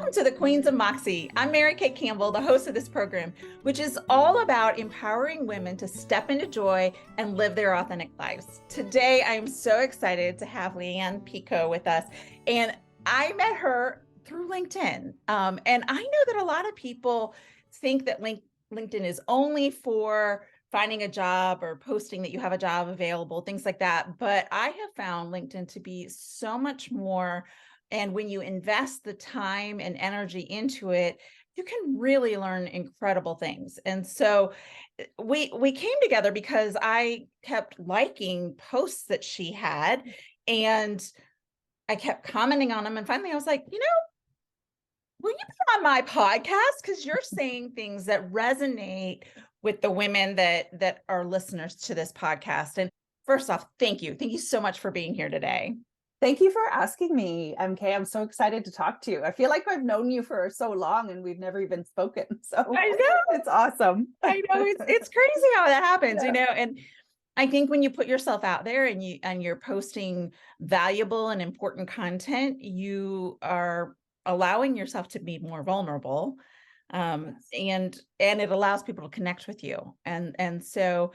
Welcome to the Queens of Moxie. I'm Mary Kay Campbell, the host of this program, which is all about empowering women to step into joy and live their authentic lives. Today, I am so excited to have Lianne Picot with us. And I met her through LinkedIn. And I know that a lot of people think that LinkedIn is only for finding a job or posting that you have a job available, things like that. But I have found LinkedIn to be so much more. And when you invest the time and energy into it, you can really learn incredible things. And so we came together because I kept liking posts that she had, and I kept commenting on them. And finally, I was like, will you be on my podcast? Because you're saying things that resonate with the women that are listeners to this podcast. And first off, thank you. Thank you so much for being here today. Thank you for asking me, MK. I'm so excited to talk to you. I feel like I've known you for so long and we've never even spoken. So I know. It's awesome. I know it's crazy how that happens, Yeah. and I think when you put yourself out there and you're posting valuable and important content, you are allowing yourself to be more vulnerable. Yes. And it allows people to connect with you. And so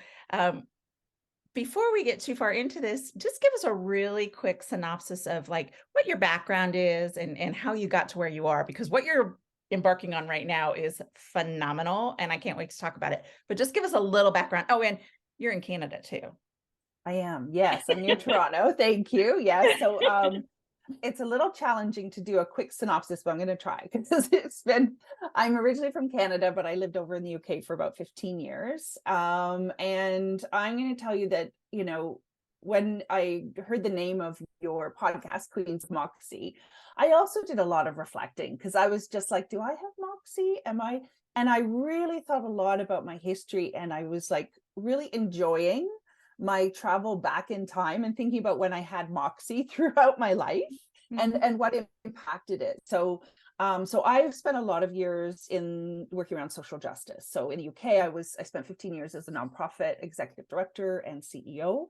before we get too far into this, just give us a really quick synopsis of like what your background is and how you got to where you are, because what you're embarking on right now is phenomenal and I can't wait to talk about it. But just give us a little background. Oh, and you're in Canada too. I am. Yes, I'm near Toronto. Thank you. Yes. So it's a little challenging to do a quick synopsis, but I'm going to try because I'm originally from Canada, but I lived over in the UK for about 15 years. And I'm going to tell you that, when I heard the name of your podcast, Queens of Moxie, I also did a lot of reflecting because I was just like, do I have Moxie? And I really thought a lot about my history, and I was like really enjoying my travel back in time and thinking about when I had Moxie throughout my life and what impacted it. So I've spent a lot of years in working around social justice. So in the UK, I spent 15 years as a nonprofit executive director and CEO,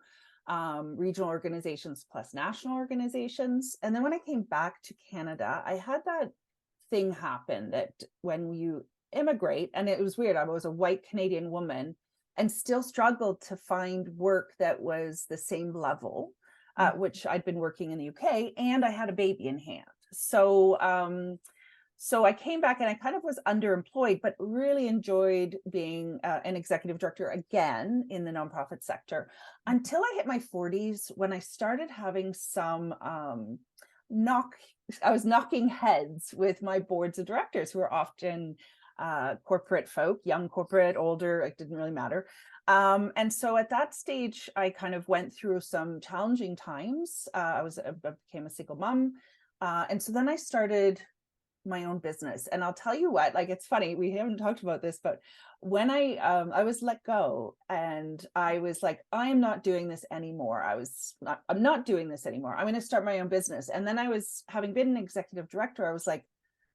regional organizations plus national organizations. And then when I came back to Canada, I had that thing happen that when you immigrate, and it was weird, I was a white Canadian woman and still struggled to find work that was the same level, which I'd been working in the UK, and I had a baby in hand. So I came back and I kind of was underemployed, but really enjoyed being an executive director again in the nonprofit sector until I hit my 40s, when I started having some I was knocking heads with my boards of directors, who are often corporate folk, young corporate, older, it didn't really matter. And so at that stage, I kind of went through some challenging times. I became a single mom. And so then I started my own business. And I'll tell you what, like, it's funny, we haven't talked about this, but when I was let go and I was like, I'm not doing this anymore. I'm not doing this anymore. I'm going to start my own business. And then having been an executive director, I was like,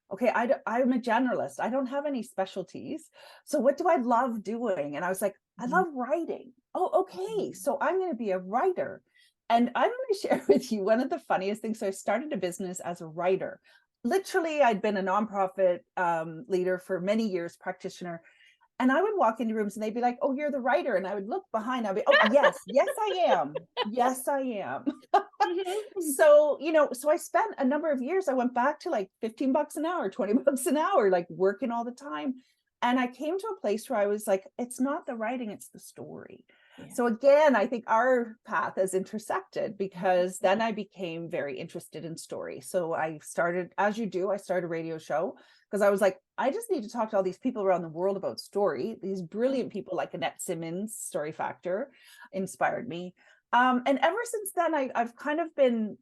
okay, I'm a generalist. I don't have any specialties. So what do I love doing? And I was like, I love writing. Oh, okay. So I'm going to be a writer. And I'm going to share with you one of the funniest things. So I started a business as a writer. Literally, I'd been a nonprofit leader for many years, practitioner. And I would walk into rooms and they'd be like, oh, you're the writer. And I would look behind, I'd be, oh, yes, I am. Yes, I am. So I spent a number of years, I went back to like $15 an hour, $20 an hour, like working all the time. And I came to a place where I was like, it's not the writing, it's the story. Yeah. So again, I think our path has intersected because then I became very interested in story. So I started, as you do, I started a radio show because I was like, I just need to talk to all these people around the world about story. These brilliant people like Annette Simmons, Story Factor, inspired me. And ever since then, I've kind of been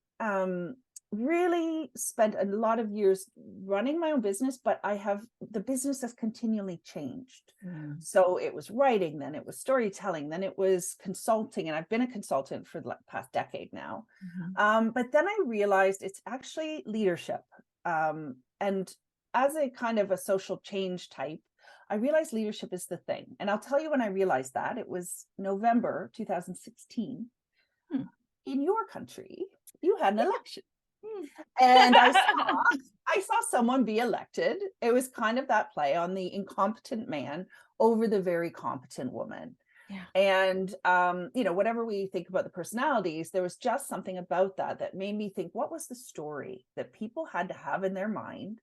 really spent a lot of years running my own business, but the business has continually changed. So it was writing, then it was storytelling, then it was consulting, and I've been a consultant for the past decade now. But then I realized it's actually leadership. And as a kind of a social change type, I realized leadership is the thing. And I'll tell you when I realized that. It was November 2016. In your country, you had an election. And I I saw someone be elected. It was kind of that play on the incompetent man over the very competent woman. Yeah. And, whatever we think about the personalities, there was just something about that made me think, what was the story that people had to have in their mind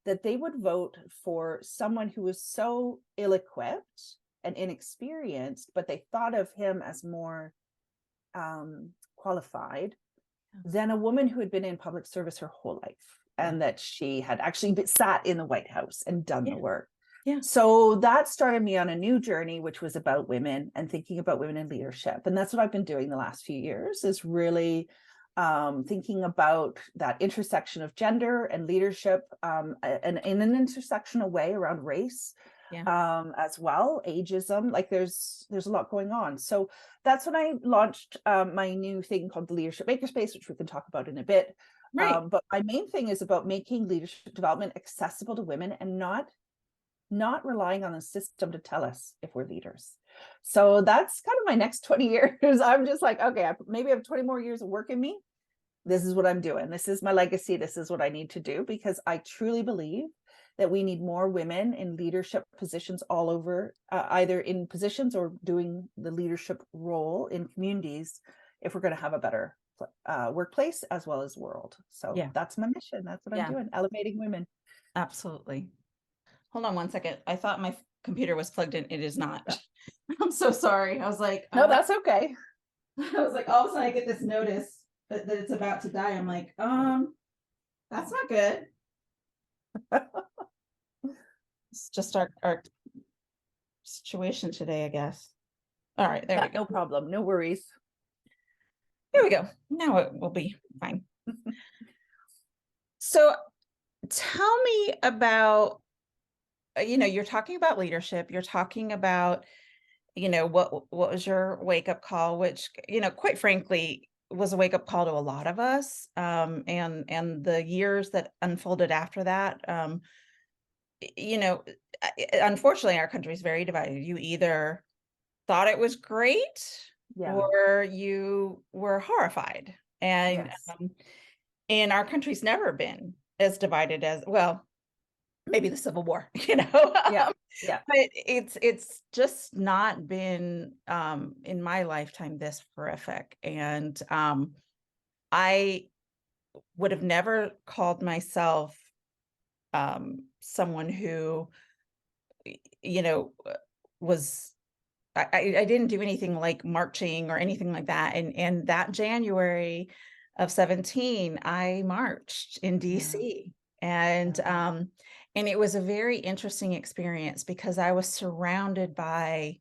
that they would vote for someone who was so ill-equipped and inexperienced, but they thought of him as more qualified than a woman who had been in public service her whole life, and that she had actually sat in the White House and done the work. Yeah. So that started me on a new journey, which was about women and thinking about women in leadership. And that's what I've been doing the last few years, is really thinking about that intersection of gender and leadership, and in an intersectional way around race, as well, ageism. Like there's a lot going on. So that's when I launched my new thing called the Leadership Makerspace, which we can talk about in a bit. Right. But my main thing is about making leadership development accessible to women and not relying on the system to tell us if we're leaders. So that's kind of my next 20 years. I'm just like, okay, maybe I have 20 more years of work in me. This is what I'm doing. This is my legacy. This is what I need to do, because I truly believe that we need more women in leadership positions all over, either in positions or doing the leadership role in communities, if we're going to have a better workplace as well as world. So that's my mission. That's what I'm doing, elevating women. Absolutely. Hold on one second. I thought my computer was plugged in. It is not. I'm so sorry. I was like, no, that's okay. I was like, all of a sudden I get this notice that it's about to die. I'm like, that's not good. It's just our situation today, I guess. All right, there we go. No problem. No worries. Here we go. Now it will be fine. So tell me about, you're talking about leadership. You're talking about, what was your wake up call, which, quite frankly, was a wake up call to a lot of us. And the years that unfolded after that, unfortunately, our country is very divided. You either thought it was great or you were horrified. And and our country's never been as divided as, well, maybe the Civil War, but it's just not been in my lifetime this horrific. And I would have never called myself someone who, was, I didn't do anything like marching or anything like that. And that January of 17, I marched in DC. And it was a very interesting experience because I was surrounded by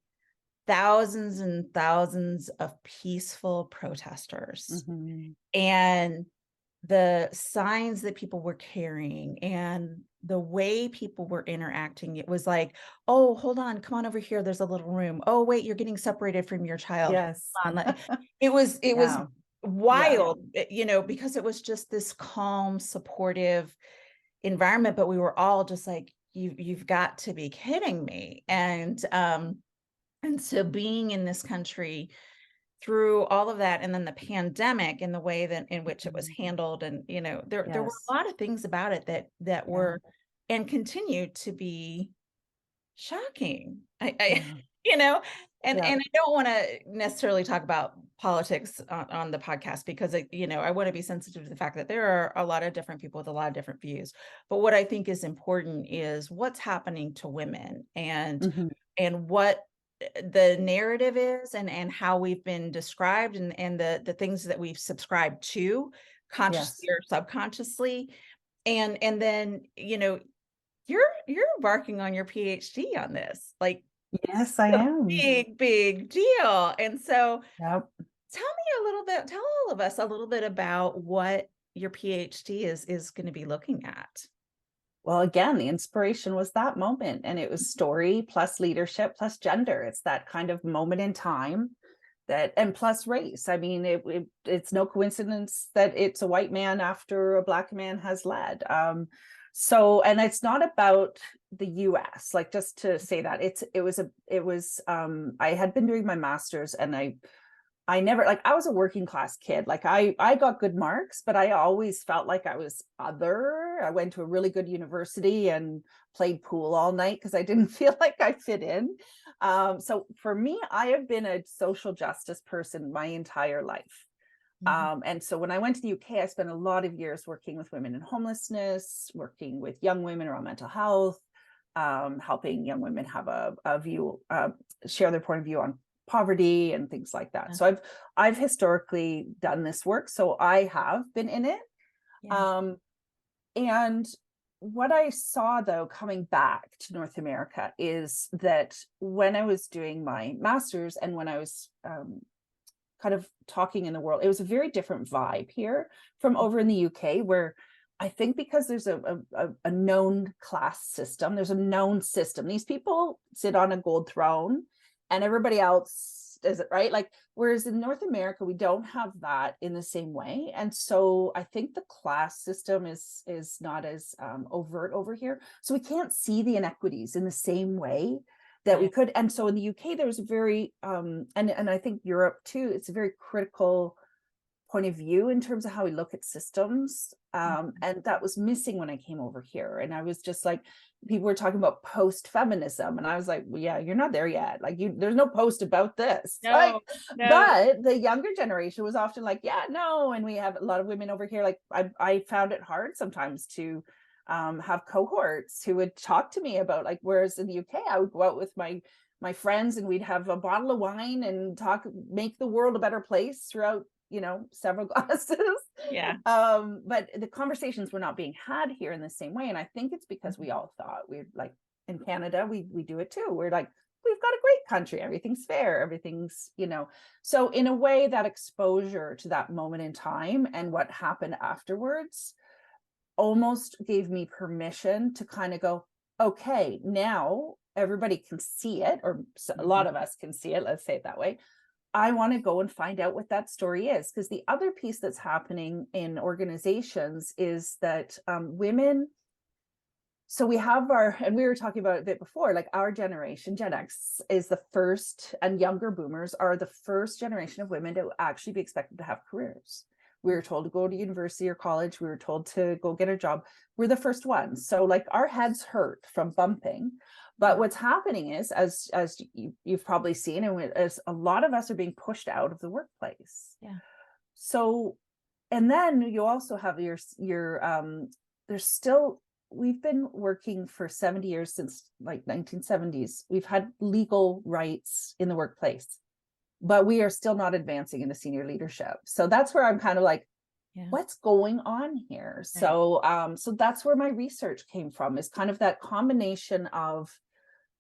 thousands and thousands of peaceful protesters. And the signs that people were carrying and the way people were interacting, it was like, oh, hold on, come on over here, there's a little room. Oh, wait, you're getting separated from your child. It was wild, because it was just this calm, supportive environment, but we were all just like, you've got to be kidding me. And so being in this country through all of that, and then the pandemic and the way that in which it was handled, and there were a lot of things about it that were and continue to be shocking. And I don't want to necessarily talk about politics on the podcast because I want to be sensitive to the fact that there are a lot of different people with a lot of different views. But what I think is important is what's happening to women and what the narrative is and how we've been described and the things that we've subscribed to consciously or subconsciously. And then, you're embarking on your PhD on this. Like, yes, I am. Big deal. And so tell all of us a little bit about what your PhD is going to be looking at. Well, again, the inspiration was that moment, and it was story plus leadership plus gender. It's that kind of moment in time and plus race. I mean, it's no coincidence that it's a white man after a Black man has led. And it's not about the US, like, just to say that it was I had been doing my master's, and I I never, like, I was a working class kid. Like I got good marks, but I always felt like I was other. I went to a really good university and played pool all night because I didn't feel like I fit in. So for me, I have been a social justice person my entire life. And so when I went to the UK, I spent a lot of years working with women in homelessness, working with young women around mental health, helping young women have a view, share their point of view on poverty and things like that. So I've historically done this work, so I have been in it. And what I saw, though, coming back to North America is that when I was doing my master's and when I was kind of talking in the world, it was a very different vibe here from over in the UK, where I think because there's a known class system, there's a known system. These people sit on a gold throne and everybody else does it, right? Like, whereas in North America, we don't have that in the same way. And so I think the class system is not as overt over here. So we can't see the inequities in the same way that we could. And so in the UK, there was a very, and I think Europe too, it's a very critical point of view in terms of how we look at systems. And that was missing when I came over here. And I was just like, people were talking about post-feminism. And I was like, well, yeah, you're not there yet. Like, there's no post about this. No, like, no. But the younger generation was often like, yeah, no. And we have a lot of women over here. Like, I found it hard sometimes to have cohorts who would talk to me about, like, whereas in the UK, I would go out with my friends and we'd have a bottle of wine and make the world a better place throughout, several glasses. But the conversations were not being had here in the same way. And I think it's because we all thought we're like, in Canada, we do it too. We're like, we've got a great country. Everything's fair. Everything's, So in a way, that exposure to that moment in time and what happened afterwards almost gave me permission to kind of go, okay, now everybody can see it, or a lot of us can see it. Let's say it that way. I want to go and find out what that story is. Because the other piece that's happening in organizations is that women, so we have and we were talking about it a bit before, like our generation, Gen X, is the first, and younger boomers are the first generation of women to actually be expected to have careers. We were told to go to university or college. We were told to go get a job. We're the first ones. So like our heads hurt from bumping. But what's happening is, as you've probably seen, and as a lot of us are being pushed out of the workplace. So, and then you also have your there's still, we've been working for 70 years, since like 1970s. We've had legal rights in the workplace, but we are still not advancing into senior leadership. So that's where I'm kind of like, what's going on here? So so that's where my research came from, is kind of that combination of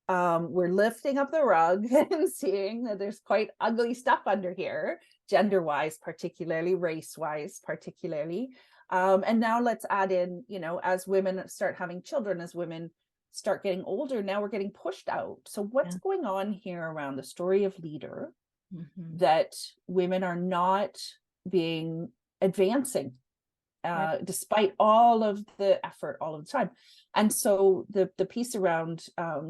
we're lifting up the rug and seeing that there's quite ugly stuff under here, gender-wise, particularly, race-wise, particularly. And now let's add in, as women start having children, as women start getting older, now we're getting pushed out. So what's going on here around the story of leader that women are not being advancing despite all of the effort all of the time? And so the piece around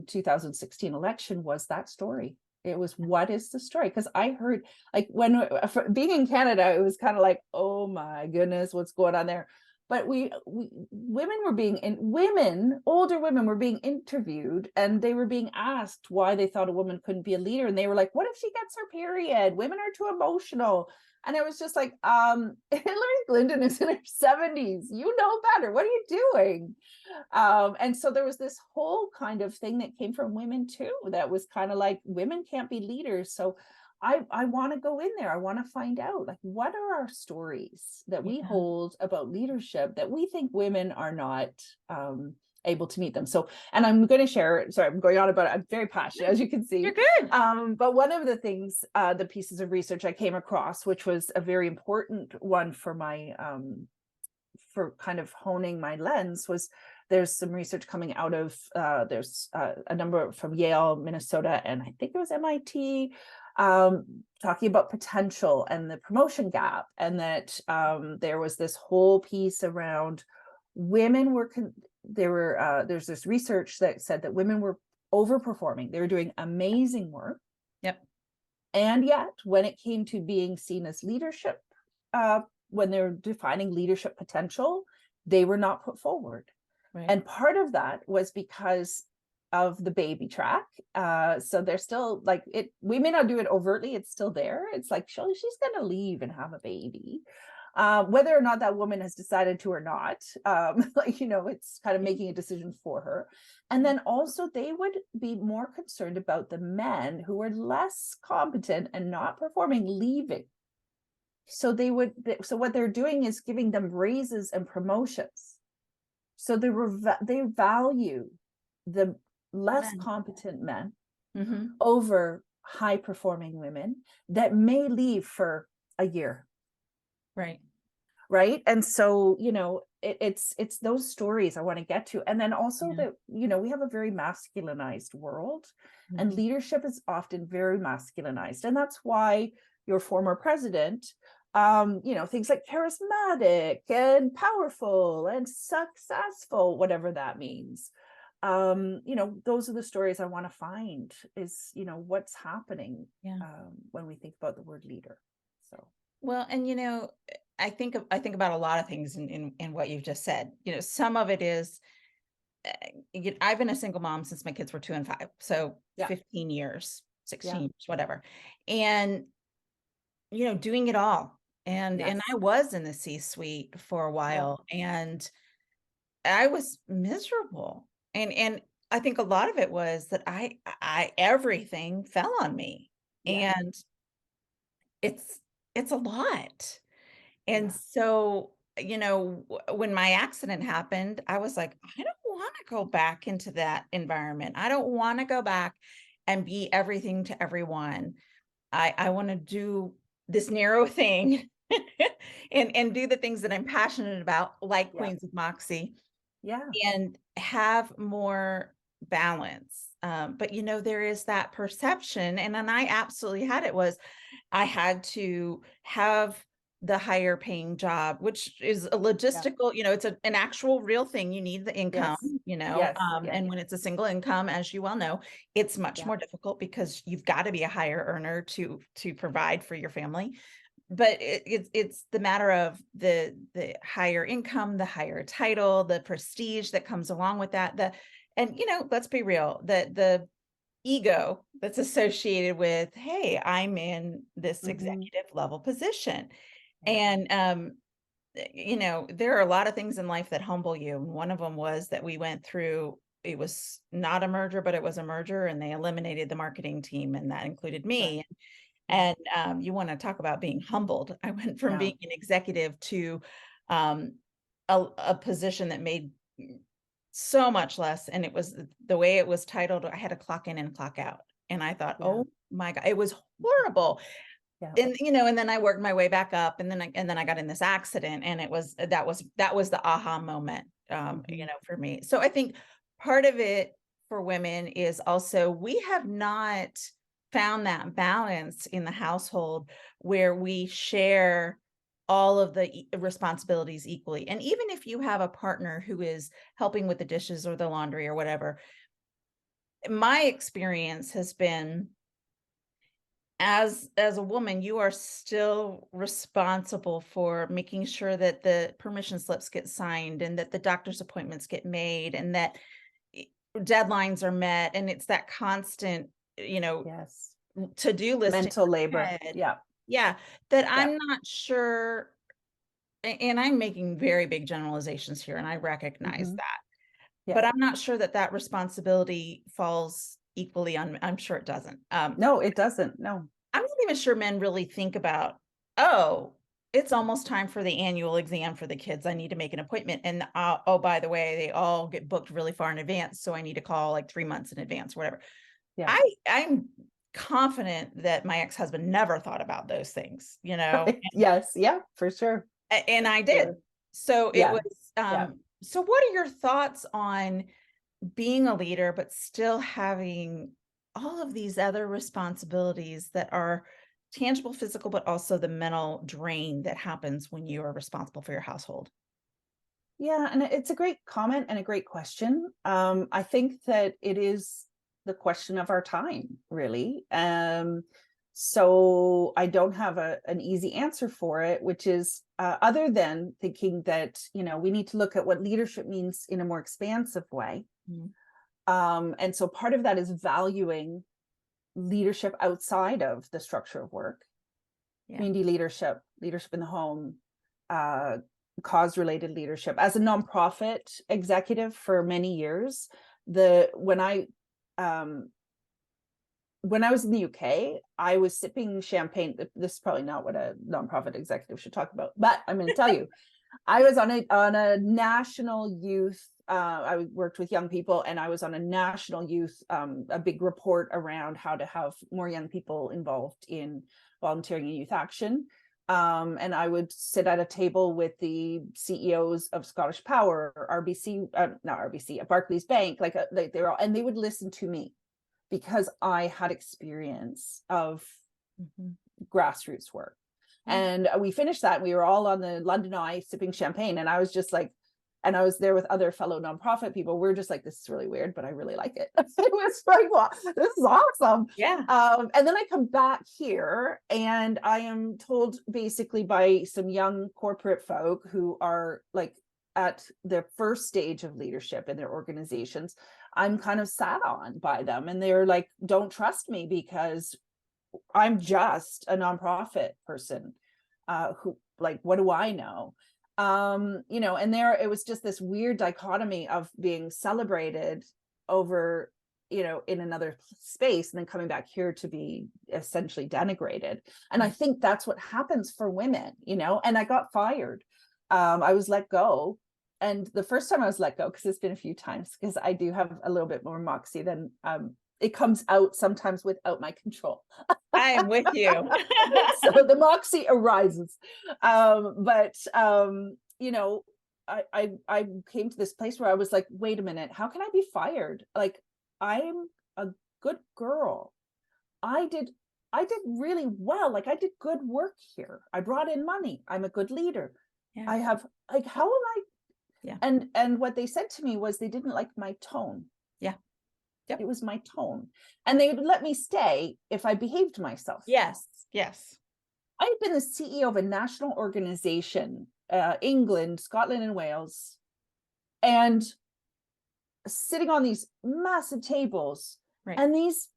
2016 election was that story. It was, what is the story? Because I heard, like, when being in Canada, it was kind of like, oh my goodness, what's going on there? But women were older women were being interviewed, and they were being asked why they thought a woman couldn't be a leader. And they were like, what if she gets her period? Women are too emotional. And I was just like, Hillary Clinton is in her 70s. You know better. What are you doing? And so there was this whole kind of thing that came from women too, that was kind of like, women can't be leaders. So I want to go in there. I want to find out, like, what are our stories that we hold about leadership that we think women are not able to meet them. So, and I'm going to share, sorry, I'm going on about it. I'm very passionate, as you can see. You're good. But one of the things, the pieces of research I came across, which was a very important one for my, for kind of honing my lens, was there's some research coming out of, there's a number from Yale, Minnesota, and I think it was MIT, talking about potential and the promotion gap. And that there was this whole piece around women were, there's this research that said that women were overperforming. They were doing amazing work. And yet, when it came to being seen as leadership, uh, when they're defining leadership potential, they were not put forward. Right. And part of that was because of the baby track. So they're still like it, we may not do it overtly, it's still there. It's like she's gonna leave and have a baby. Whether or not that woman has decided to or not, like, it's kind of making a decision for her. And then also they would be more concerned about the men who are less competent and not performing leaving. So so what they're doing is giving them raises and promotions. So they value the less Men. competent men Mm-hmm. over high performing women that may leave for a year. Right. Right. And so, it's those stories I want to get to. And then also Yeah. that, we have a very masculinized world, and Mm-hmm. leadership is often very masculinized. And that's why your former president, things like charismatic and powerful and successful, whatever that means. Those are the stories I want to find is, what's happening Yeah. when we think about the word leader. So, Well, and I think about a lot of things in what you've just said. Some of it is I've been a single mom since my kids were 2 and 5, so yeah, 15 years, 16 yeah, years, whatever, and doing it all. And I yes, was in the C-suite for a yeah, while, and I was miserable. And I think a lot of it was that I everything fell on me, yeah, and it's it's a lot. And yeah, so, when my accident happened, I was like, I don't want to go back into that environment. I don't want to go back and be everything to everyone. I want to do this narrow thing and do the things that I'm passionate about, like yeah, Queens of Moxie, yeah, and have more balance. But there is that perception, and then I absolutely had it was I had to have the higher paying job, which is a yeah, logistical, it's an actual real thing. You need the income, yes, yes, yes, and when it's a single income, as you well know, it's much yeah, more difficult because you've got to be a higher earner to provide for your family. But it's the matter of the higher income, the higher title, the prestige that comes along with that. And let's be real, the ego that's associated with, hey, I'm in this hmm, executive level position. yeah, And there are a lot of things in life that humble you. And one of them was that we went through, it was not a merger, but it was a merger, and they eliminated the marketing team, and that included correct, me. yeah, And you want to talk about being humbled. I went from yeah, being an executive to um, a position that made so much less. And it was the way it was titled. I had to clock in and clock out. And I thought, yeah, oh my God, it was horrible. yeah, And then I worked my way back up, and then I got in this accident, and that was the aha moment, hmm, for me. So I think part of it for women is also we have not found that balance in the household where we share all of the responsibilities equally. And even if you have a partner who is helping with the dishes or the laundry or whatever, my experience has been as a woman, you are still responsible for making sure that the permission slips get signed and that the doctor's appointments get made and that deadlines are met. And it's that constant, you know, yes, to-do list in mental your labor, head. yeah, Yeah, that yeah, I'm not sure. And I'm making very big generalizations here, and I recognize hmm, that. yeah, But I'm not sure that that responsibility falls equally on, I'm sure it doesn't. no, it doesn't, no, I'm not even sure men really think about, oh, it's almost time for the annual exam for the kids. I need to make an appointment. And oh, by the way, they all get booked really far in advance. So I need to call like 3 months in advance, whatever. yeah, I'm confident that my ex-husband never thought about those things, right, yes, yeah, for sure, and I did. sure, So it yeah, was, yeah. so what are your thoughts on being a leader, but still having all of these other responsibilities that are tangible, physical, but also the mental drain that happens when you are responsible for your household? Yeah, and it's a great comment and a great question. I think that it is the question of our time, really. So I don't have an easy answer for it, which is other than thinking that, we need to look at what leadership means in a more expansive way. And so part of that is valuing leadership outside of the structure of work, community leadership, leadership in the home, cause-related leadership. As a nonprofit executive for many years, when I was in the UK, I was sipping champagne. This is probably not what a nonprofit executive should talk about, but I'm going to tell you, I was on a national youth. I worked with young people, and I was on a national youth, a big report around how to have more young people involved in volunteering in youth action. And I would sit at a table with the CEOs of Scottish Power, RBC, not RBC, Barclays Bank, like they were all, and they would listen to me because I had experience of grassroots work. And we finished that. We were all on the London Eye sipping champagne. And I was just like, and I was there with other fellow nonprofit people. We're just like, this is really weird, but I really like it. It was like, wow, this is awesome. Yeah. And then I come back here and I am told basically by some young corporate folk who are like at the first stage of leadership in their organizations, I'm kind of sat on by them. And they're like, don't trust me because I'm just a nonprofit person who, like, what do I know? And it was just this weird dichotomy of being celebrated over, in another space and then coming back here to be essentially denigrated. And I think that's what happens for women, and I got fired. I was let go. And the first time I was let go, because it's been a few times, because I do have a little bit more moxie than it comes out sometimes without my control. I am with you. So the moxie arises. I came to this place where I was like, wait a minute, how can I be fired? Like, I'm a good girl. I did really well. Like, I did good work here. I brought in money. I'm a good leader. Yeah. I have, like, how am I? Yeah. And what they said to me was they didn't like my tone. Yeah. Yep. It was my tone. And they would let me stay if I behaved myself. Yes. Yes. I had been the CEO of a national organization, England, Scotland, and Wales, and sitting on these massive tables, and these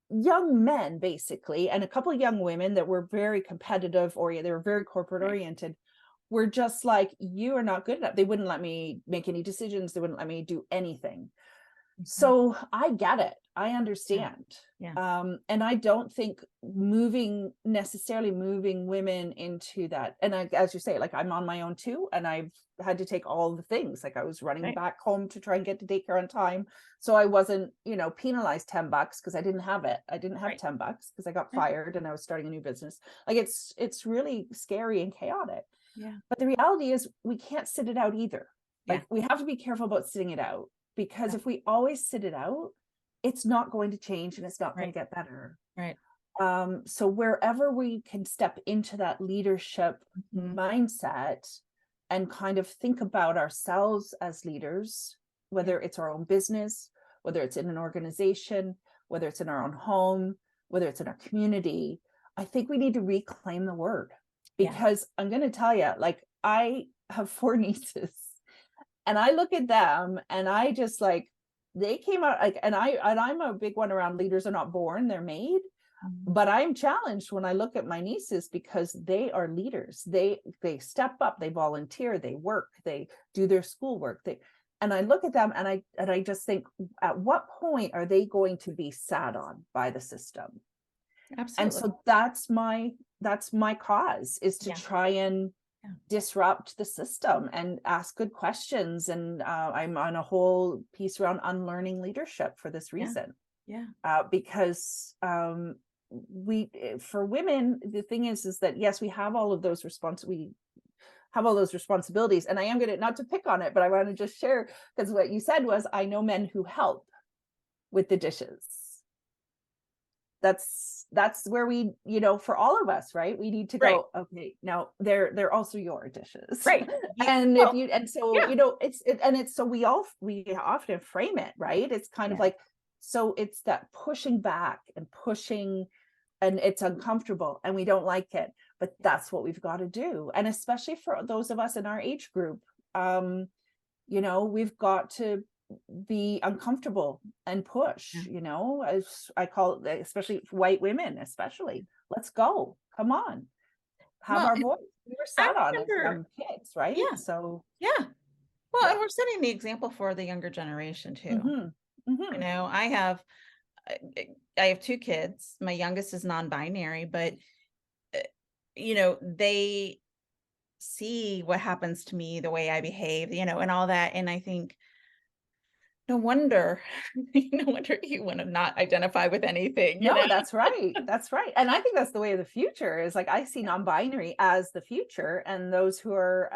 young men, basically, and a couple of young women that were very competitive oriented, they were very corporate oriented, were just like, you are not good enough. They wouldn't let me make any decisions. They wouldn't let me do anything. So I get it. I understand. Yeah. And I don't think necessarily moving women into that. And as you say, like, I'm on my own too. And I've had to take all the things. Like, I was running back home to try and get to daycare on time. So I wasn't, penalized $10 because I didn't have it. I didn't have $10 because I got fired and I was starting a new business. Like, it's really scary and chaotic. Yeah. But the reality is we can't sit it out either. Like, we have to be careful about sitting it out. Because if we always sit it out, it's not going to change and it's not going to get better. Right. So wherever we can step into that leadership mindset and kind of think about ourselves as leaders, whether it's our own business, whether it's in an organization, whether it's in our own home, whether it's in our community, I think we need to reclaim the word. Because I'm going to tell you, like, I have 4 nieces. And I look at them and I just like, they came out like, and I'm a big one around leaders are not born, they're made. But I'm challenged when I look at my nieces because they are leaders. They step up, they volunteer, they work, they do their schoolwork. And I look at them and I just think, at what point are they going to be sat on by the system? Absolutely. And so that's my cause, is to try and disrupt the system and ask good questions. And I'm on a whole piece around unlearning leadership for this reason. Because for women, the thing is that yes, we have all of those responsibilities. And I am going to, not to pick on it, but I want to just share, because what you said was, I know men who help with the dishes. That's where we, for all of us, right? We need to go, okay, now they're also your dishes. Right. And so we often frame it, right? It's kind of like, so it's that pushing back and pushing and it's uncomfortable and we don't like it, but that's what we've got to do. And especially for those of us in our age group, we've got to be uncomfortable and push, as I call it, especially white women, especially, let's go, come on, have Well, our voice. We were I sat on as remember, young kids, right? yeah, So yeah. Well, and yeah. we're setting the example for the younger generation too. Mm-hmm. Mm-hmm. I have two kids. My youngest is non-binary, but uh, they see what happens to me, the way I behave, and all that. And I think, no wonder, no wonder you want to not identify with anything. No, that's right. That's right. And I think that's the way of the future, is like, I see Yeah. non-binary as the future, and those who are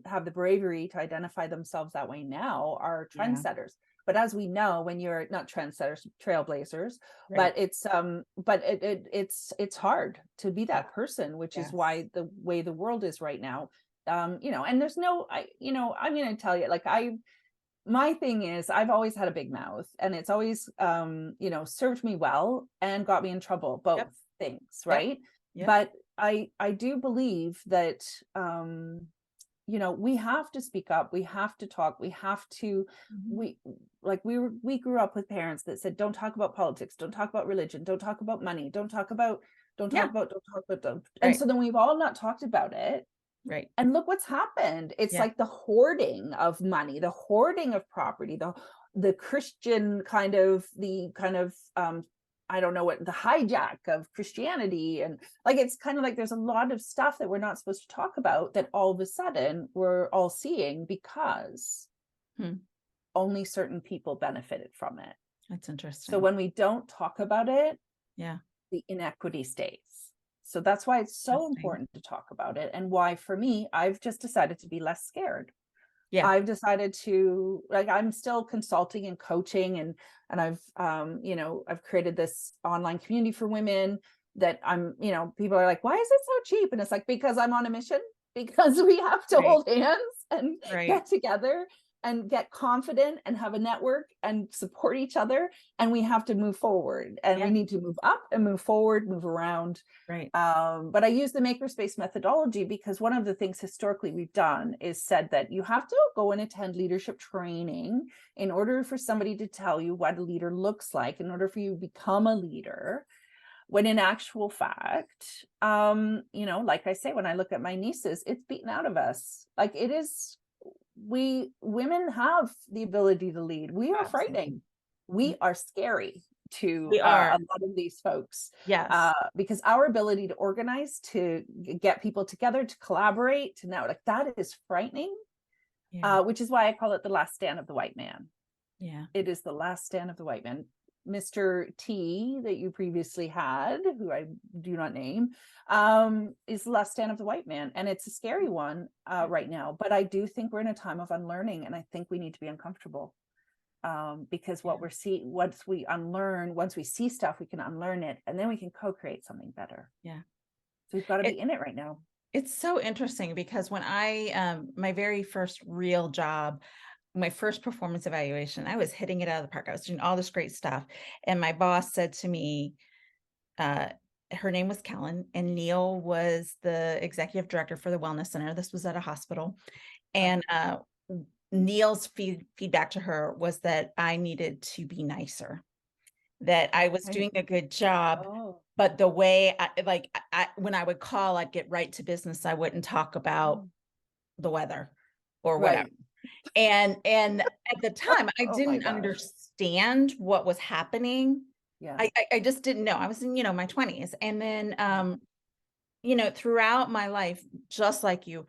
have the bravery to identify themselves that way now are Yeah. trendsetters. But as we know, when you're not trendsetters, trailblazers, Right. but it's hard to be Yeah. that person, which is Yes. why the way the world is right now. And there's no, I'm going to tell you, like, my thing is, I've always had a big mouth, and it's always served me well and got me in trouble, both Yep. things, Yep. right? Yep. But I do believe that we have to speak up, we have to talk, we have to, Mhm. we grew up with parents that said, don't talk about politics, don't talk about religion, don't talk about money, don't talk about, Yeah. don't. And Right. so then we've all not talked about it, Right. and look what's happened. It's Yeah. like the hoarding of money, the hoarding of property, the Christian I don't know what, the hijack of Christianity. And like, it's kind of like there's a lot of stuff that we're not supposed to talk about that all of a sudden we're all seeing because Hmm. only certain people benefited from it. That's So interesting. when we don't talk about it, Yeah. the inequity stays. So that's why it's so Interesting. important to talk about it, and why, for me, I've just decided to be less scared. Yeah. I've decided to, like, I'm still consulting and coaching, and I've created this online community for women that people are like, why is it so cheap? And it's like, because I'm on a mission, because we have to Right. hold hands and Right. get together and get confident and have a network and support each other. And we have to move forward, and we Yeah. need to move up and move forward, move around. Right. But I use the makerspace methodology because one of the things historically we've done is said that you have to go and attend leadership training in order for somebody to tell you what a leader looks like, in order for you to become a leader. When in actual fact, like I say, when I look at my nieces, it's beaten out of us. Like, it is, women have the ability to lead. We are Absolutely. frightening. We are scary to We a are. lot of these folks, Yes. because our ability to organize, to get people together, to collaborate, to now, like, that is frightening. Yeah. Which is why I call it the last stand of the white man. Yeah. It is the last stand of the white man. Mr. T, that you previously had, who I do not name, is the last stand of the white man. And it's a scary one right now. But I do think we're in a time of unlearning, and I think we need to be uncomfortable. Because Yeah. what we're seeing, once we see stuff, we can unlearn it, and then we can co-create something better. Yeah. So we've got to It, be in it right now. it's so interesting because when my very first real job, my first performance evaluation, I was hitting it out of the park. I was doing all this great stuff. And my boss said to me, uh, her name was Kellen, and Neil was the executive director for the wellness center. This was at a hospital. And Neil's feedback to her was that I needed to be nicer, that I was Right. doing a good job, Oh, but the way when I would call, I'd get right to business. I wouldn't talk about the weather or whatever. right. And at the time, I Oh my didn't gosh. understand what was happening. Yeah. I just didn't know. I was in, my 20s. And then, throughout my life, just like you,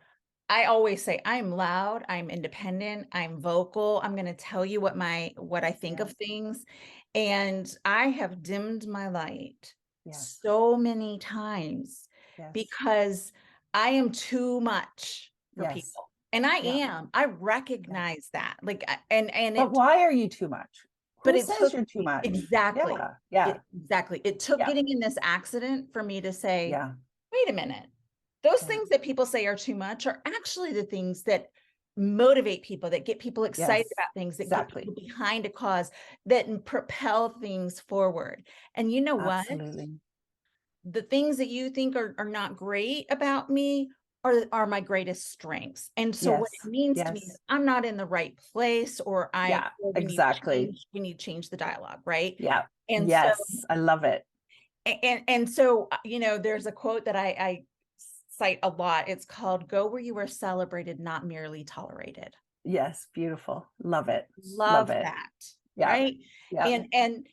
I always say, I'm loud, I'm independent, I'm vocal. I'm going to tell you what I think Yeah. of things. And I have dimmed my light Yes. so many times Yes. because I am too much for Yes. people. And I Yeah. am. I Yeah. recognize that. But why are you too much? But Who it says took you're too much? exactly. Yeah. Yeah. Exactly. It took Yeah. getting in this accident for me to say, Yeah. wait a minute. Those Yeah. things that people say are too much are actually the things that motivate people, that get people excited Yes. about things, that get Exactly. people behind a cause, that propel things forward. And you know what? Absolutely. the things that you think are not great about me are my greatest strengths. And so what it Yes. means to me is Yes. I'm not in the right place, or Yeah, we need to exactly. change, the dialogue, right? Yeah. And so Yes. I love it. there's a quote that I cite a lot. It's called "Go where you are celebrated, not merely tolerated." Yes. Beautiful. Love it. Love Love it. that, Yeah. right? Yeah. And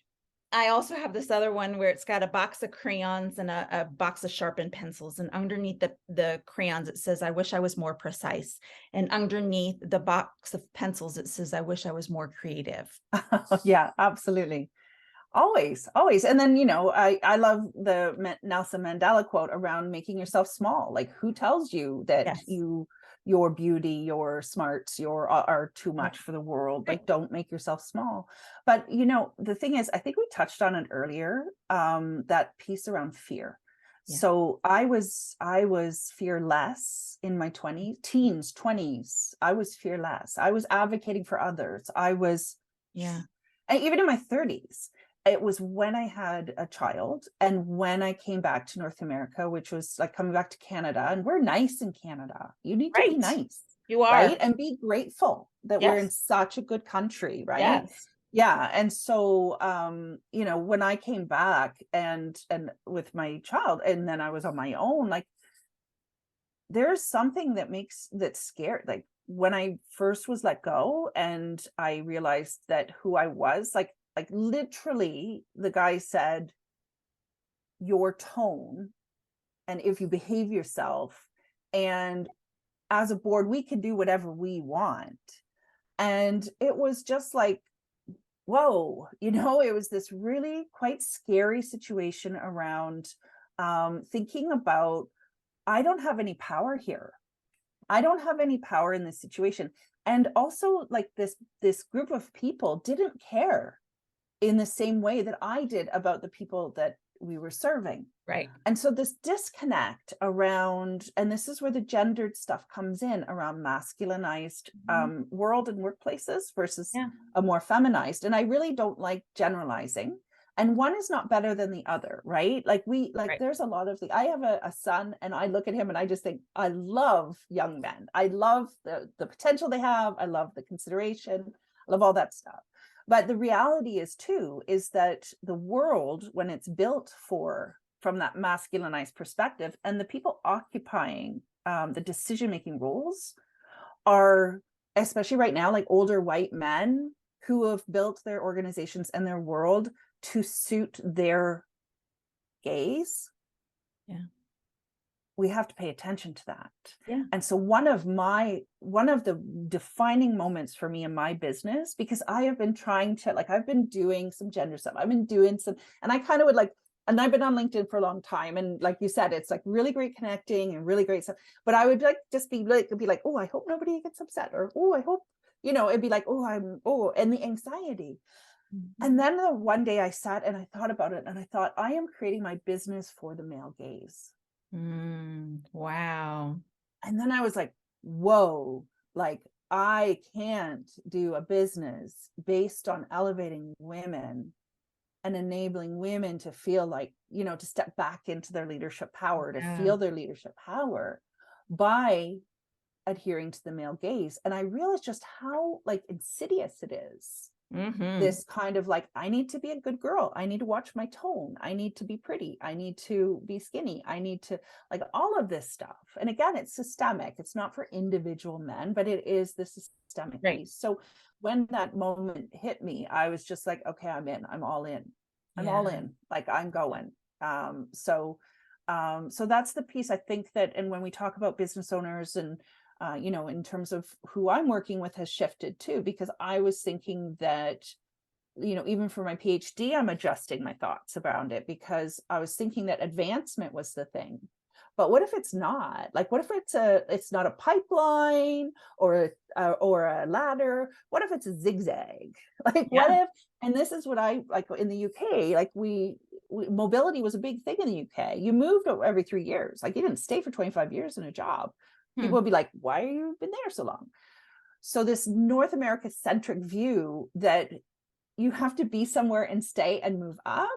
I also have this other one where it's got a box of crayons and a box of sharpened pencils. And underneath the crayons, it says, "I wish I was more precise." And underneath the box of pencils, it says, "I wish I was more creative." Yeah, absolutely. Always, always. And then, I love the Nelson Mandela quote around making yourself small. Like, who tells you that Yes. your beauty, your smarts, are too Right. much for the world? Right. Like, don't make yourself small. But, the thing is, I think we touched on it earlier, that piece around fear. Yeah. So I was fearless in my 20s. I was fearless. I was advocating for others. Yeah. And even in my 30s, it was when I had a child and when I came back to North America, which was like coming back to Canada. And we're nice in Canada. You need to be Right. nice, You right? are. And be grateful that we're in Yes. such a good country, right? Yes. Yeah. And so when I came back and with my child, and then I was on my own, like, there's something that's scared. Like, when I first was let go and I realized that who I was, like literally the guy said, "Your tone, and if you behave yourself, and as a board we can do whatever we want." And it was just like, whoa, it was this really quite scary situation around thinking about, I don't have any power here. I don't have any power in this situation. And also, like, this group of people didn't care in the same way that I did about the people that we were serving. Right. And so this disconnect around, and this is where the gendered stuff comes in, around masculinized world and workplaces versus Yeah. a more feminized. And I really don't like generalizing. And one is not better than the other, right? Right. There's a lot of I have a son, and I look at him and I just think, I love young men. I love the potential they have. I love the consideration. I love all that stuff. But the reality is that the world, when it's built from that masculinized perspective, and the people occupying the decision-making roles are, especially right now, like older white men who have built their organizations and their world to suit their gaze. Yeah. We have to pay attention to that. Yeah. And so one of the defining moments for me in my business, because I have been trying to, like, I've been doing some gender stuff. I've been doing some, and I kind of would like, and I've been on LinkedIn for a long time. And like you said, it's like really great connecting and really great stuff. But I would like just be like, oh, I hope nobody gets upset, or, oh, I hope, it'd be like, and the anxiety. And then one day I sat and I thought about it, and I thought, I am creating my business for the male gaze. Wow. And then I was like, whoa, like, I can't do a business based on elevating women and enabling women to feel like, to step back into their leadership power, to Yeah. feel their leadership power by adhering to the male gaze. And I realized just how, like, insidious it is. This kind of like, I need to be a good girl. I need to watch my tone. I need to be pretty. I need to be skinny. I need to, like, all of this stuff. And again, it's systemic. It's not for individual men, but it is the systemic Right. piece. So when that moment hit me, I was just like, okay, I'm in. I'm all in. I'm all in. Like, I'm going. So that's the piece, I think, that, and when we talk about business owners and in terms of who I'm working with, has shifted too, because I was thinking that, even for my PhD, I'm adjusting my thoughts around it, because I was thinking that advancement was the thing. But what if it's not? Like, what if it's not a pipeline or a ladder? What if it's a zigzag? Like, what if, and this is what I like in the UK, like mobility was a big thing in the UK. You moved every 3 years. Like, you didn't stay for 25 years in a job. People would be like, why have you been there so long? So this North America centric view that you have to be somewhere and stay and move up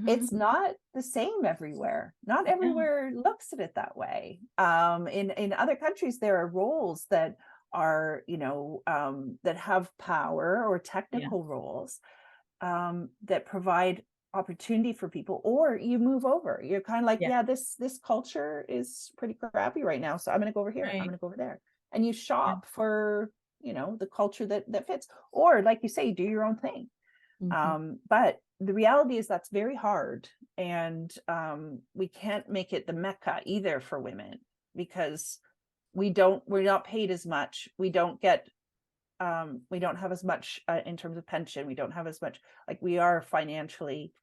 it's not the same everywhere. Not everywhere looks at it that way. In other countries, there are roles that are, that have power, or technical roles, that provide opportunity for people, or you move over. You're kind of like, this culture is pretty crappy right now, so I'm going to go over here. I'm going to go over there, and you shop for, the culture that fits, or like you say, do your own thing. But the reality is that's very hard, and we can't make it the mecca either for women, because we're not paid as much. We don't have as much in terms of pension. We don't have as much, like, we are financially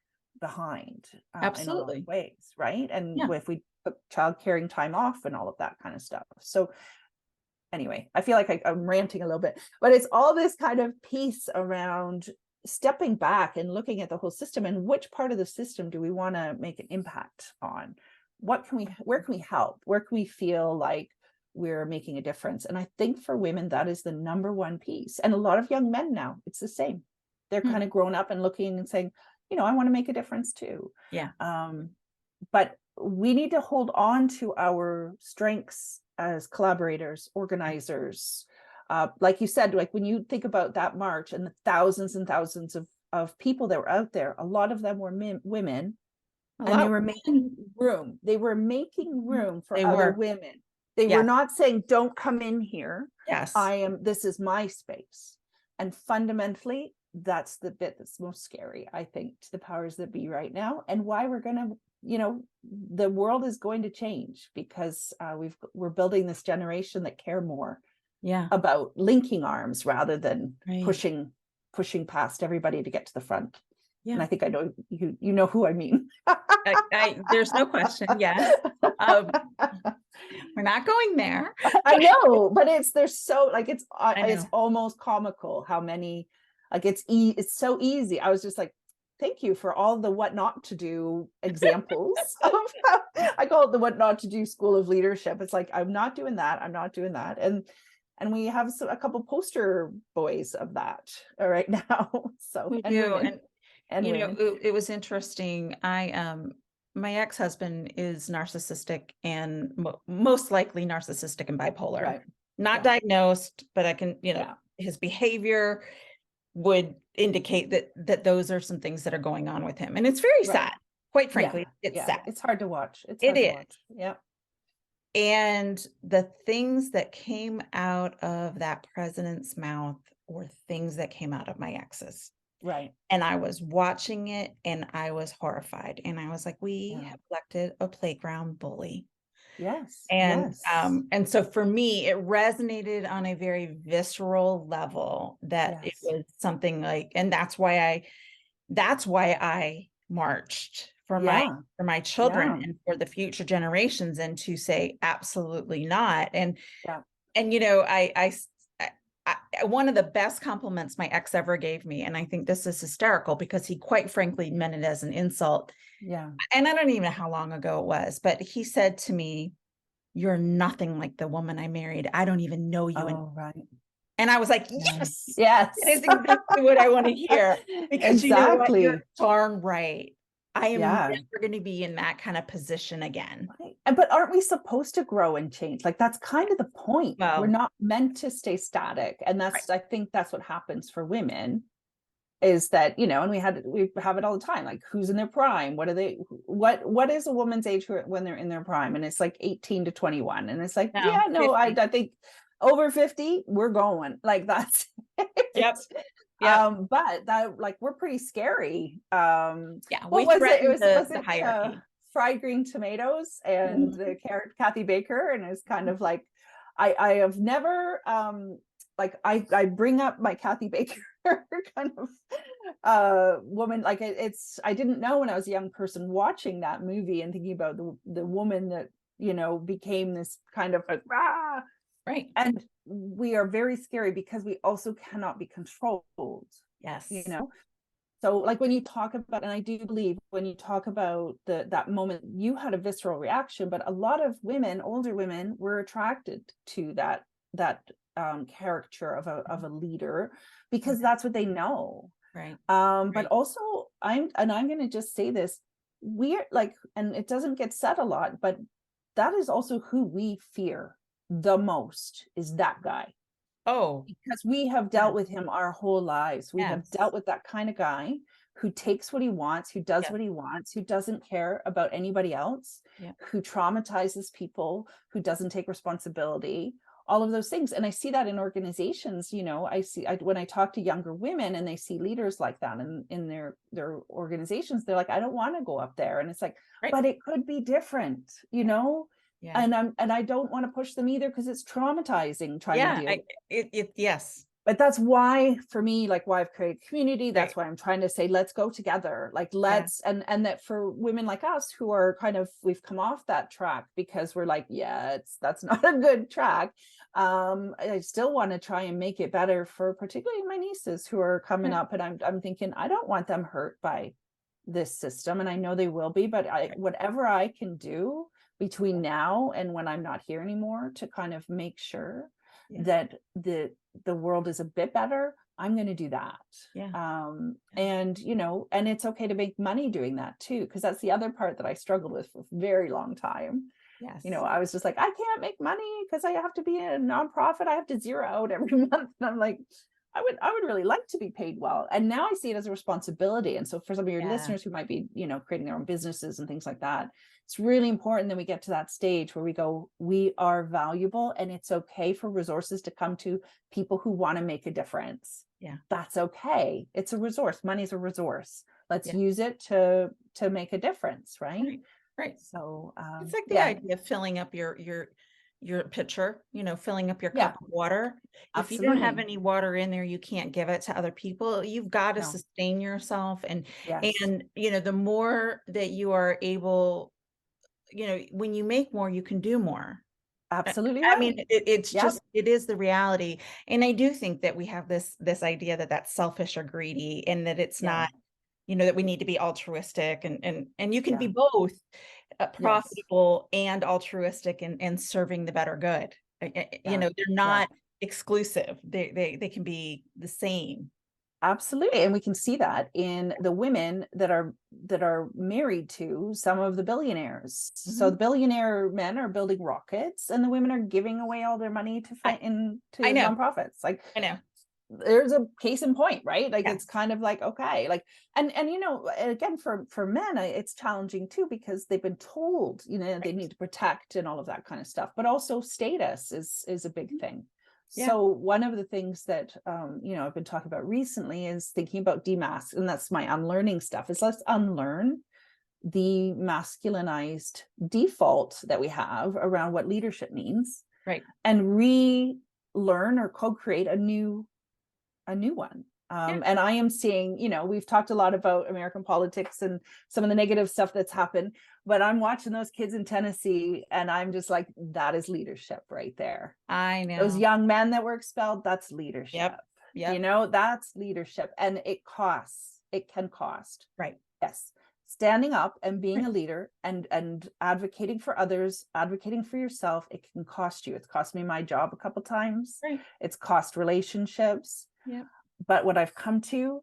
behind in a lot of ways, right? And if we put child caring time off and all of that kind of stuff. So anyway, I feel like I'm ranting a little bit, but it's all this kind of piece around stepping back and looking at the whole system, and which part of the system do we want to make an impact on? Where can we help? Where can we feel like we're making a difference? And I think for women, that is the number one piece. And a lot of young men now, it's the same. They're kind of grown up and looking and saying, I want to make a difference too. But we need to hold on to our strengths as collaborators, organizers. Like you said, like when you think about that march and the thousands and thousands of people that were out there, a lot of them were women, and they were making room. They were making room for other women. They were not saying, don't come in here. This is my space. And fundamentally, that's the bit that's most scary, I think, to the powers that be right now, and why we're going to, the world is going to change, because we're building this generation that care more about linking arms rather than pushing past everybody to get to the front. And I think I know you know who I mean. There's no question. Yes. We're not going there. I know, but it's almost comical how many, like, it's so easy. I was just like, thank you for all the what not to do examples. I call it the what not to do school of leadership. It's like, I'm not doing that. I'm not doing that. And we have a couple poster boys of that right now. So we do. And it was interesting. My ex-husband is narcissistic, and most likely narcissistic and bipolar. Not diagnosed, but I can, his behavior would indicate that those are some things that are going on with him. And it's very sad. Quite frankly, it's sad. It's hard to watch. It is. Yeah. And the things that came out of that president's mouth were things that came out of my ex's. Right. And I was watching it and I was horrified. And I was like, we have elected a playground bully. Yes. And so for me, it resonated on a very visceral level, that it was something like, and that's why I marched for my children and for the future generations, and to say absolutely not. And one of the best compliments my ex ever gave me, and I think this is hysterical because he quite frankly meant it as an insult. Yeah. And I don't even know how long ago it was, but he said to me, "You're nothing like the woman I married. I don't even know you." And I was like, yes, that is exactly what I want to hear. Because you know what? You're darn right. I am never going to be in that kind of position again. But aren't we supposed to grow and change? Like, that's kind of the point. We're not meant to stay static. And that's, I think that's what happens for women, is that, and we have it all the time. Like, who's in their prime? What is a woman's age when they're in their prime? And it's like 18 to 21. And it's like, I think over 50, we're going like that's. But that, like, we're pretty scary. What was it? It was the hierarchy. Fried green tomatoes and the Kathy Baker, and it's kind of like, I have never I bring up my Kathy Baker kind of woman, like I didn't know when I was a young person watching that movie and thinking about the woman that became this kind of like right. And we are very scary because we also cannot be controlled. Yes. So, like, when you talk about, and I do believe when you talk about that moment, you had a visceral reaction, but a lot of women, older women, were attracted to that caricature of a leader because that's what they know. Right. But also I'm going to just say this, we're like, and it doesn't get said a lot, but that is also who we fear the most, is that guy. Oh, Because we have dealt with him our whole lives. We have yes. dealt with that kind of guy who takes what he wants, who does Yes. what he wants, who doesn't care about anybody else, Yeah. who traumatizes people, who doesn't take responsibility, all of those things. And I see that in organizations. When I talk to younger women and they see leaders like that in their organizations, they're like, I don't want to go up there. And it's like, Right. but it could be different, Yeah. and I don't want to push them either, because it's traumatizing trying to deal. Yes. But that's why, for me, like, why I've created community. That's Right. why I'm trying to say, let's go together. Like, let's, and that for women like us who are kind of, we've come off that track because we're like, yeah, that's not a good track. I still want to try and make it better for particularly my nieces who are coming up, and I'm thinking, I don't want them hurt by this system, and I know they will be, but whatever I can do between now and when I'm not here anymore to kind of make sure that the world is a bit better, I'm going to do that. And and it's okay to make money doing that too, because that's the other part that I struggled with for a very long time. I was just like, I can't make money because I have to be a nonprofit. I have to zero out every month. And I'm like, I would really like to be paid well. And now I see it as a responsibility. And so for some of your listeners who might be, creating their own businesses and things like that, it's really important that we get to that stage where we go, we are valuable, and it's okay for resources to come to people who want to make a difference. That's okay. It's a resource. Money's a resource. Let's use it to make a difference. Right. So it's like the idea of filling up your pitcher, filling up your cup of water. If you don't have any water in there, you can't give it to other people. You've got to sustain yourself. And the more that you are able, when you make more, you can do more. Absolutely I mean, it's just, it is the reality. And I do think that we have this idea that that's selfish or greedy, and that it's not, that we need to be altruistic, and you can be both profitable and altruistic and serving the better good. They're not exclusive. They can be the same. Absolutely. And we can see that in the women that are married to some of the billionaires. So the billionaire men are building rockets, and the women are giving away all their money to nonprofits. Like, I know. There's a case in point, right? Like, it's kind of like, okay, like, and again, for men, it's challenging too, because they've been told, they need to protect and all of that kind of stuff, but also status is a big thing. So one of the things that, I've been talking about recently is thinking about demask, and that's my unlearning stuff, is let's unlearn the masculinized default that we have around what leadership means, and relearn or co-create a new one. And I am seeing, we've talked a lot about American politics and some of the negative stuff that's happened, but I'm watching those kids in Tennessee, and I'm just like, that is leadership right there. I know. Those young men that were expelled, that's leadership. That's leadership. And it can cost. Right. Yes. Standing up and being a leader and advocating for others, advocating for yourself, it can cost you. It's cost me my job a couple times. It's cost relationships. But what I've come to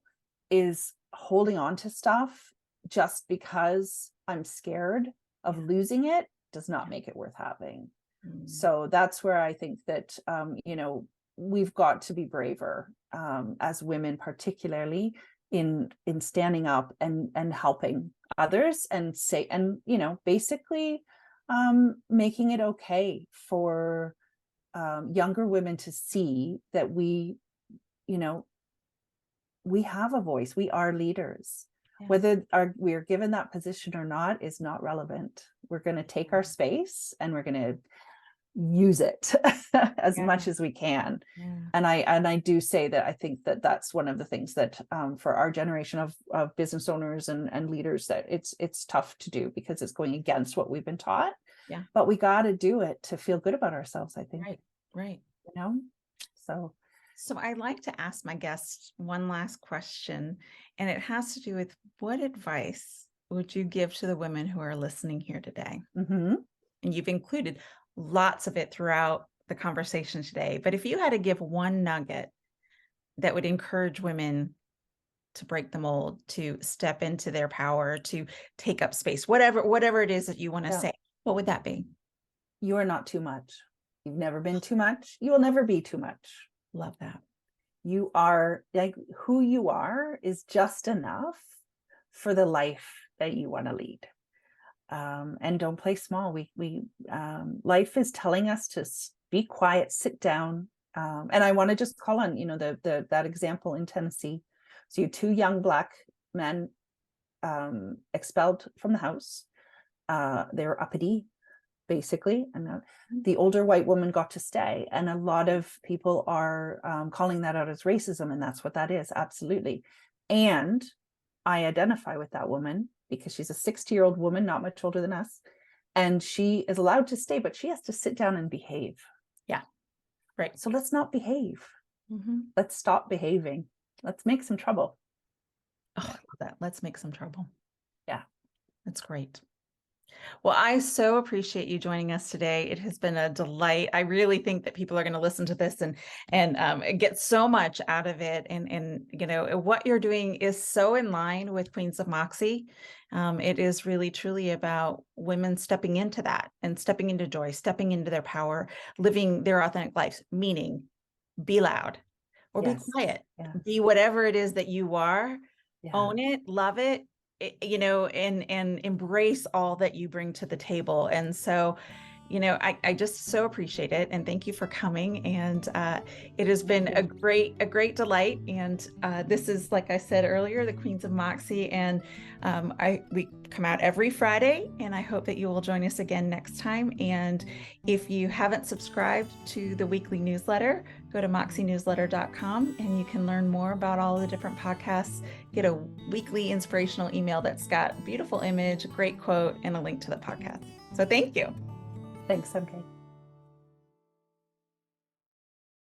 is holding on to stuff just because I'm scared of losing it does not make it worth having. So that's where I think that, we've got to be braver as women, particularly in standing up and helping others, and basically making it okay for younger women to see that we have a voice. We are leaders. Whether we are given that position or not is not relevant. We're going to take our space, and we're going to use it as much as we can. And I do say that I think that that's one of the things that for our generation of business owners and leaders, that it's tough to do, because it's going against what we've been taught. But we got to do it to feel good about ourselves, I think. Right. So I like to ask my guests one last question, and it has to do with, what advice would you give to the women who are listening here today? And you've included lots of it throughout the conversation today, but if you had to give one nugget that would encourage women to break the mold, to step into their power, to take up space, whatever it is that you want to say, what would that be? You are not too much. You've never been too much. You will never be too much. Love that. You are like who you are is just enough for the life that you want to lead. And don't play small. Life is telling us to be quiet, sit down. And I want to just call on, that example in Tennessee. So you had 2 young Black men expelled from the house. They were uppity, basically, and the older white woman got to stay. And a lot of people are calling that out as racism, and that's what that is, absolutely. And I identify with that woman because she's a 60-year-old woman, not much older than us, and she is allowed to stay, but she has to sit down and behave. Yeah, right. So let's not behave. Let's stop behaving. Let's make some trouble. Oh, I love that. Let's make some trouble. Yeah, that's great. Well, I so appreciate you joining us today. It has been a delight. I really think that people are going to listen to this and get so much out of it. And what you're doing is so in line with Queens of Moxie. It is really truly about women stepping into that and stepping into joy, stepping into their power, living their authentic lives, meaning be loud or be quiet, be whatever it is that you are, own it, love it, and embrace all that you bring to the table. And so, I just so appreciate it. And thank you for coming. And it has been a great delight. And this is, like I said earlier, the Queens of Moxie. And we come out every Friday, and I hope that you will join us again next time. And if you haven't subscribed to the weekly newsletter, go to moxienewsletter.com and you can learn more about all the different podcasts, get a weekly inspirational email that's got a beautiful image, a great quote, and a link to the podcast. So thank you. Thanks, MK.